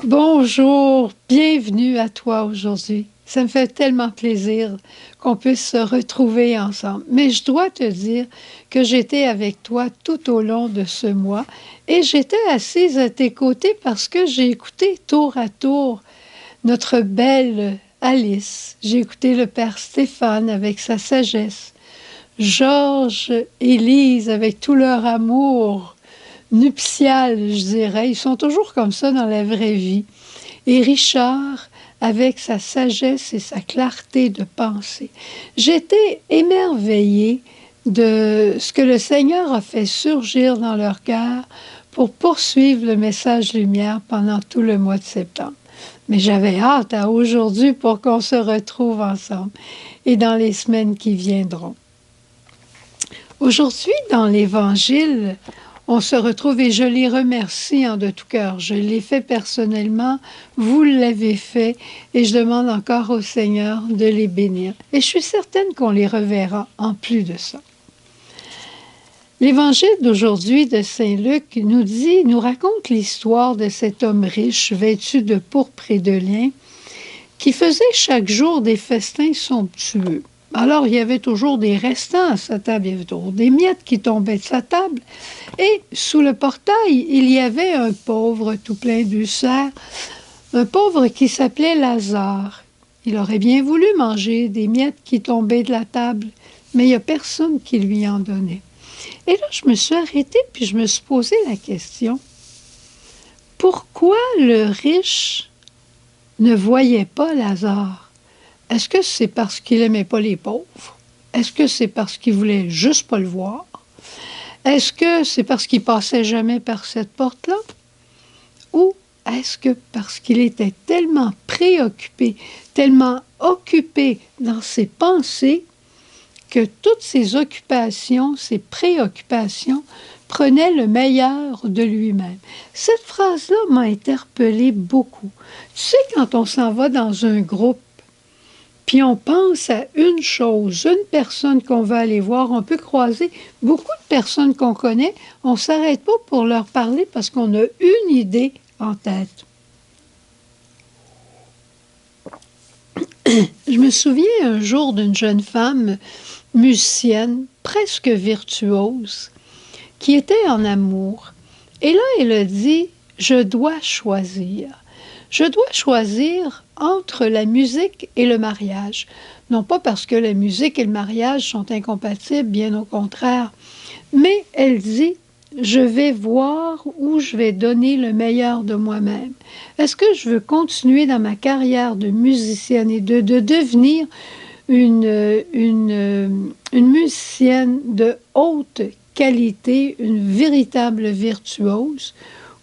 Bonjour, bienvenue à toi aujourd'hui. Ça me fait tellement plaisir qu'on puisse se retrouver ensemble. Mais je dois te dire que j'étais avec toi tout au long de ce mois et j'étais assise à tes côtés parce que j'ai écouté tour à tour notre belle Alice. J'ai écouté le Père Stéphane avec sa sagesse, Georges et Lise avec tout leur amour nuptial, je dirais. Ils sont toujours comme ça dans la vraie vie. Et Richard, avec sa sagesse et sa clarté de pensée. J'étais émerveillée de ce que le Seigneur a fait surgir dans leur cœur pour poursuivre le message lumière pendant tout le mois de septembre. Mais j'avais hâte à aujourd'hui pour qu'on se retrouve ensemble et dans les semaines qui viendront. Aujourd'hui, dans l'Évangile, on se retrouve et je les remercie de tout cœur. Je l'ai fait personnellement, vous l'avez fait et je demande encore au Seigneur de les bénir. Et je suis certaine qu'on les reverra en plus de ça. L'Évangile d'aujourd'hui de Saint Luc nous raconte l'histoire de cet homme riche vêtu de pourpre et de lin qui faisait chaque jour des festins somptueux. Alors, il y avait toujours des restants à sa table, il y avait toujours des miettes qui tombaient de sa table. Et sous le portail, il y avait un pauvre tout plein d'ulcères, un pauvre qui s'appelait Lazare. Il aurait bien voulu manger des miettes qui tombaient de la table, mais il n'y a personne qui lui en donnait. Et là, je me suis arrêtée puis je me suis posé la question, pourquoi le riche ne voyait pas Lazare? Est-ce que c'est parce qu'il n'aimait pas les pauvres? Est-ce que c'est parce qu'il voulait juste pas le voir? Est-ce que c'est parce qu'il passait jamais par cette porte-là? Ou est-ce que parce qu'il était tellement préoccupé, tellement occupé dans ses pensées, que toutes ses occupations, ses préoccupations, prenaient le meilleur de lui-même? Cette phrase-là m'a interpellée beaucoup. Tu sais, quand on s'en va dans un groupe, puis on pense à une chose, une personne qu'on va aller voir, on peut croiser beaucoup de personnes qu'on connaît, on ne s'arrête pas pour leur parler parce qu'on a une idée en tête. Je me souviens un jour d'une jeune femme musicienne, presque virtuose, qui était en amour. Et là, elle a dit, je dois choisir. Je dois choisir entre la musique et le mariage. Non pas parce que la musique et le mariage sont incompatibles, bien au contraire. Mais elle dit, je vais voir où je vais donner le meilleur de moi-même. Est-ce que je veux continuer dans ma carrière de musicienne et de devenir une musicienne de haute qualité, une véritable virtuose,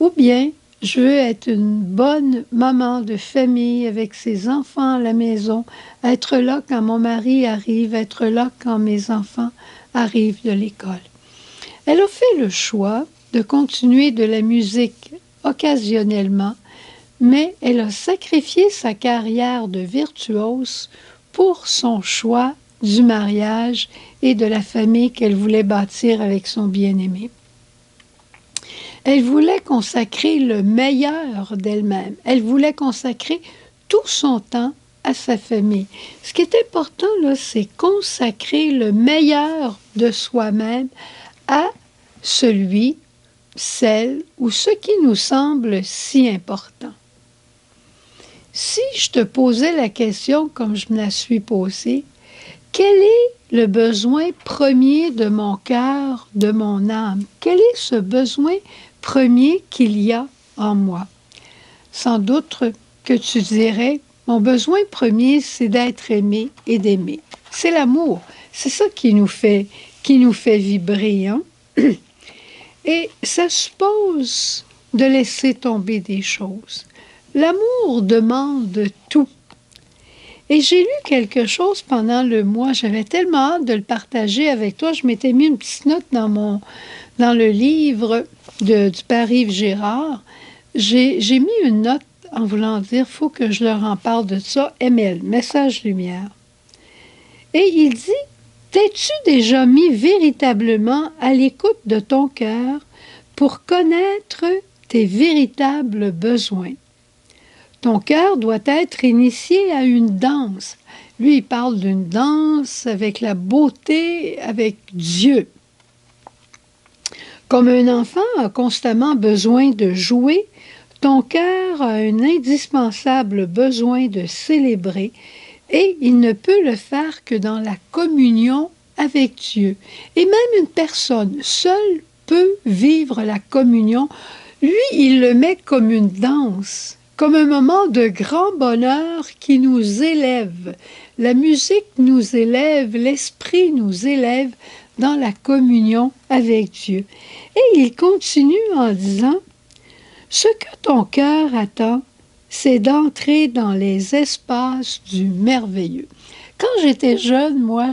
ou bien je veux être une bonne maman de famille avec ses enfants à la maison, être là quand mon mari arrive, être là quand mes enfants arrivent de l'école. Elle a fait le choix de continuer de la musique occasionnellement, mais elle a sacrifié sa carrière de virtuose pour son choix du mariage et de la famille qu'elle voulait bâtir avec son bien-aimé. Elle voulait consacrer le meilleur d'elle-même. Elle voulait consacrer tout son temps à sa famille. Ce qui est important, là, c'est consacrer le meilleur de soi-même à celui, celle ou ce qui nous semble si important. Si je te posais la question comme je me la suis posée, quel est le besoin premier de mon cœur, de mon âme? Quel est ce besoin premier qu'il y a en moi? Sans doute que tu dirais, mon besoin premier, c'est d'être aimé et d'aimer. C'est l'amour. C'est ça qui nous fait vibrer, hein? Et ça suppose de laisser tomber des choses. L'amour demande tout. Et j'ai lu quelque chose pendant le mois. J'avais tellement hâte de le partager avec toi. Je m'étais mis une petite note dans le livre du Père Yves Gérard. J'ai mis une note en voulant dire, il faut que je leur en parle de ça. ML, message lumière. Et il dit, t'es-tu déjà mis véritablement à l'écoute de ton cœur pour connaître tes véritables besoins? Ton cœur doit être initié à une danse. Lui, il parle d'une danse avec la beauté, avec Dieu. Comme un enfant a constamment besoin de jouer, ton cœur a un indispensable besoin de célébrer et il ne peut le faire que dans la communion avec Dieu. Et même une personne seule peut vivre la communion. Lui, il le met comme une danse, comme un moment de grand bonheur qui nous élève. La musique nous élève, l'esprit nous élève dans la communion avec Dieu. Et il continue en disant, « Ce que ton cœur attend, c'est d'entrer dans les espaces du merveilleux. » Quand j'étais jeune, moi,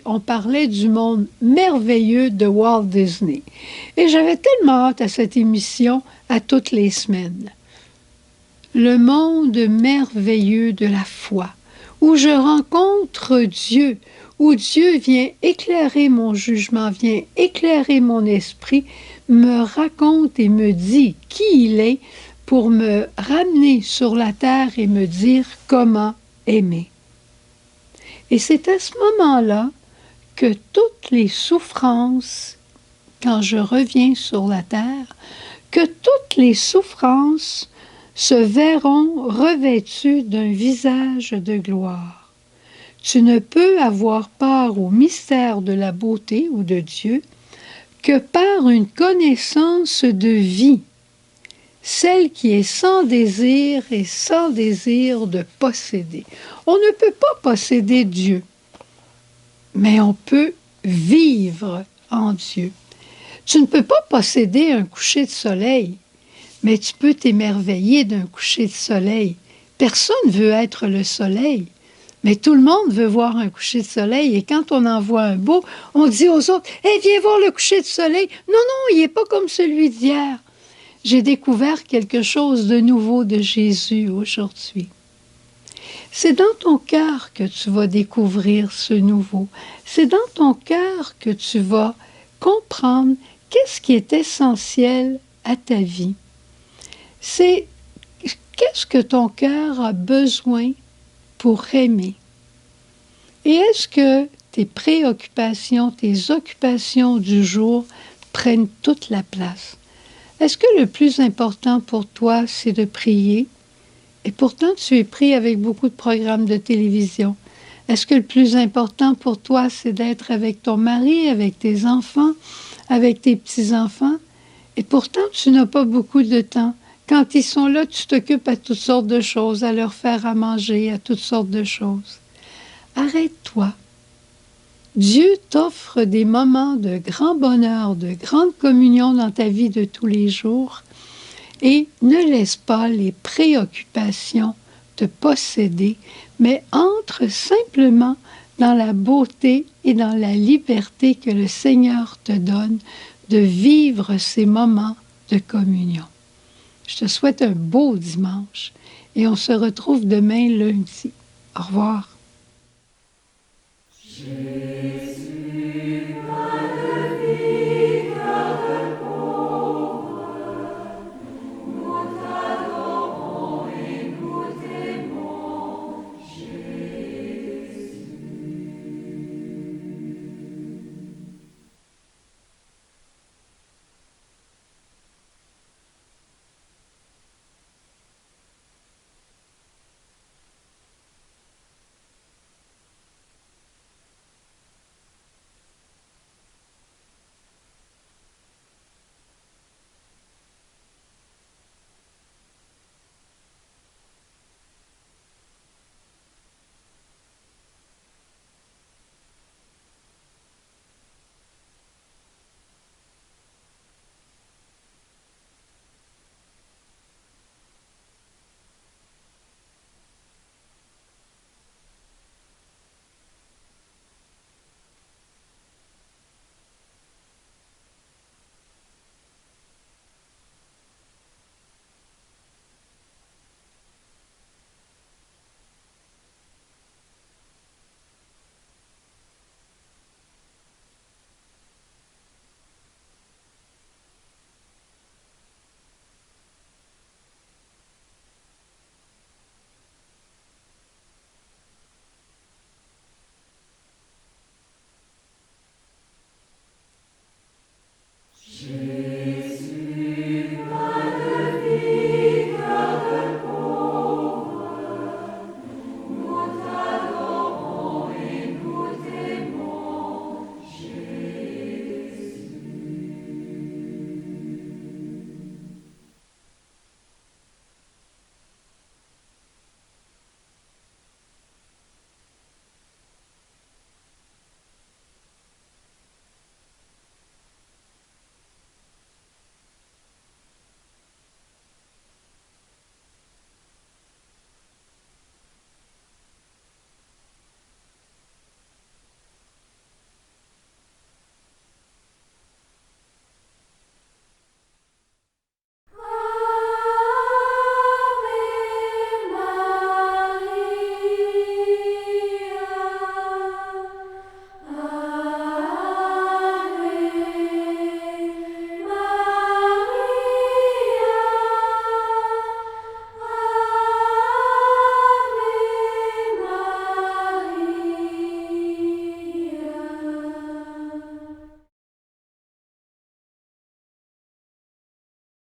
on parlait du monde merveilleux de Walt Disney. Et j'avais tellement hâte à cette émission à toutes les semaines. Le monde merveilleux de la foi, où je rencontre Dieu, où Dieu vient éclairer mon jugement, vient éclairer mon esprit, me raconte et me dit qui il est pour me ramener sur la terre et me dire comment aimer. Et c'est à ce moment-là que toutes les souffrances, quand je reviens sur la terre, que toutes les souffrances se verront revêtues d'un visage de gloire. Tu ne peux avoir part au mystère de la beauté ou de Dieu que par une connaissance de vie, celle qui est sans désir et sans désir de posséder. On ne peut pas posséder Dieu, mais on peut vivre en Dieu. Tu ne peux pas posséder un coucher de soleil, mais tu peux t'émerveiller d'un coucher de soleil. Personne ne veut être le soleil, mais tout le monde veut voir un coucher de soleil. Et quand on en voit un beau, on dit aux autres, « Hey, viens voir le coucher de soleil. » Non, non, il n'est pas comme celui d'hier. J'ai découvert quelque chose de nouveau de Jésus aujourd'hui. C'est dans ton cœur que tu vas découvrir ce nouveau. C'est dans ton cœur que tu vas comprendre qu'est-ce qui est essentiel à ta vie. C'est qu'est-ce que ton cœur a besoin pour aimer. Et est-ce que tes préoccupations, tes occupations du jour prennent toute la place? Est-ce que le plus important pour toi, c'est de prier? Et pourtant, tu es pris avec beaucoup de programmes de télévision. Est-ce que le plus important pour toi, c'est d'être avec ton mari, avec tes enfants, avec tes petits-enfants? Et pourtant, tu n'as pas beaucoup de temps. Quand ils sont là, tu t'occupes à toutes sortes de choses, à leur faire à manger, à toutes sortes de choses. Arrête-toi. Dieu t'offre des moments de grand bonheur, de grande communion dans ta vie de tous les jours et ne laisse pas les préoccupations te posséder, mais entre simplement dans la beauté et dans la liberté que le Seigneur te donne de vivre ces moments de communion. Je te souhaite un beau dimanche et on se retrouve demain lundi. Au revoir. Jésus.